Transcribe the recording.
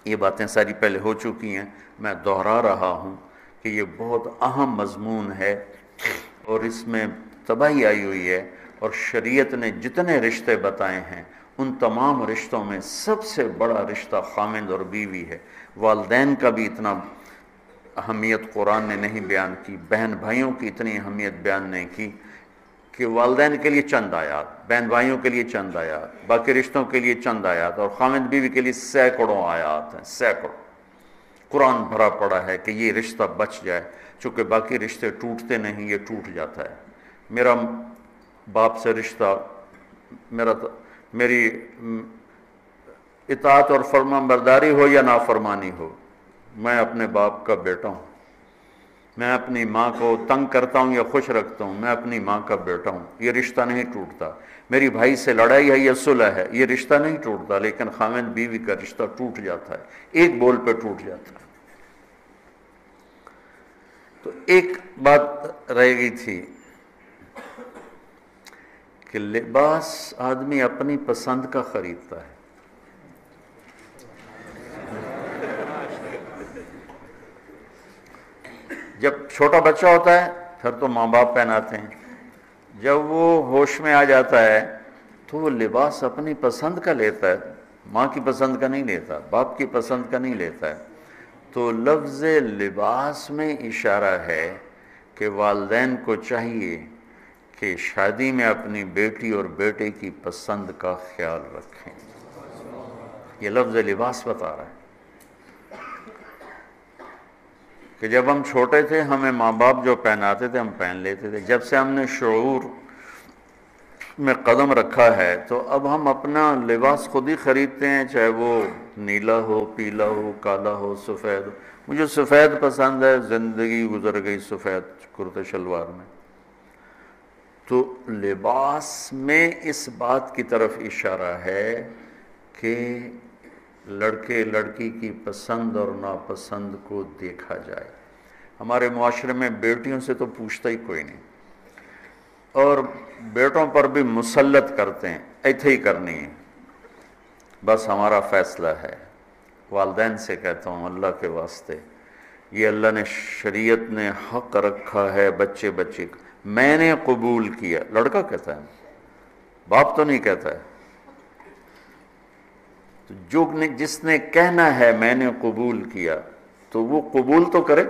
یہ باتیں ساری پہلے ہو چکی ہیں، میں دہرا رہا ہوں کہ یہ بہت اہم مضمون ہے اور اس میں تباہی آئی ہوئی ہے، اور شریعت نے جتنے رشتے بتائے ہیں ان تمام رشتوں میں سب سے بڑا رشتہ خامند اور بیوی ہے۔ والدین کا بھی اتنا اہمیت قرآن نے نہیں بیان کی، بہن بھائیوں کی اتنی اہمیت بیان نہیں کی کہ والدین کے لیے چند آیات، بہن بھائیوں کے لیے چند آیات، باقی رشتوں کے لیے چند آیات، اور خامند بیوی کے لیے سینکڑوں آیات ہیں، سینکڑوں۔ قرآن بھرا پڑا ہے کہ یہ رشتہ بچ جائے، چونکہ باقی رشتے ٹوٹتے نہیں، یہ ٹوٹ جاتا ہے۔ میرا باپ سے رشتہ، میری اطاعت اور فرما برداری ہو یا نافرمانی ہو، میں اپنے باپ کا بیٹا ہوں۔ میں اپنی ماں کو تنگ کرتا ہوں یا خوش رکھتا ہوں، میں اپنی ماں کا بیٹا ہوں، یہ رشتہ نہیں ٹوٹتا۔ میری بھائی سے لڑائی ہے یا صلح ہے، یہ رشتہ نہیں ٹوٹتا، لیکن خامند بیوی کا رشتہ ٹوٹ جاتا ہے، ایک بول پہ ٹوٹ جاتا ہے۔ تو ایک بات رہ گئی تھی کہ لباس آدمی اپنی پسند کا خریدتا ہے۔ جب چھوٹا بچہ ہوتا ہے پھر تو ماں باپ پہناتے ہیں، جب وہ ہوش میں آ جاتا ہے تو وہ لباس اپنی پسند کا لیتا ہے، ماں کی پسند کا نہیں لیتا، باپ کی پسند کا نہیں لیتا ہے۔ تو لفظ لباس میں اشارہ ہے کہ والدین کو چاہیے کہ شادی میں اپنی بیٹی اور بیٹے کی پسند کا خیال رکھیں۔ یہ لفظ لباس بتا رہا ہے کہ جب ہم چھوٹے تھے ہمیں ماں باپ جو پہناتے تھے ہم پہن لیتے تھے، جب سے ہم نے شعور میں قدم رکھا ہے تو اب ہم اپنا لباس خود ہی خریدتے ہیں، چاہے وہ نیلا ہو، پیلا ہو، کالا ہو، سفید ہو۔ مجھے سفید پسند ہے، زندگی گزر گئی سفید کرتے شلوار میں۔ تو لباس میں اس بات کی طرف اشارہ ہے کہ لڑکے لڑکی کی پسند اور ناپسند کو دیکھا جائے۔ ہمارے معاشرے میں بیٹیوں سے تو پوچھتا ہی کوئی نہیں، اور بیٹوں پر بھی مسلط کرتے ہیں، ایتھے ہی کرنی ہے، بس ہمارا فیصلہ ہے۔ والدین سے کہتا ہوں اللہ کے واسطے، یہ اللہ نے شریعت نے حق رکھا ہے بچے بچے کا، میں نے قبول کیا، لڑکا کہتا ہے، باپ تو نہیں کہتا ہے۔ تو جس نے کہنا ہے میں نے قبول کیا تو وہ قبول تو کرے۔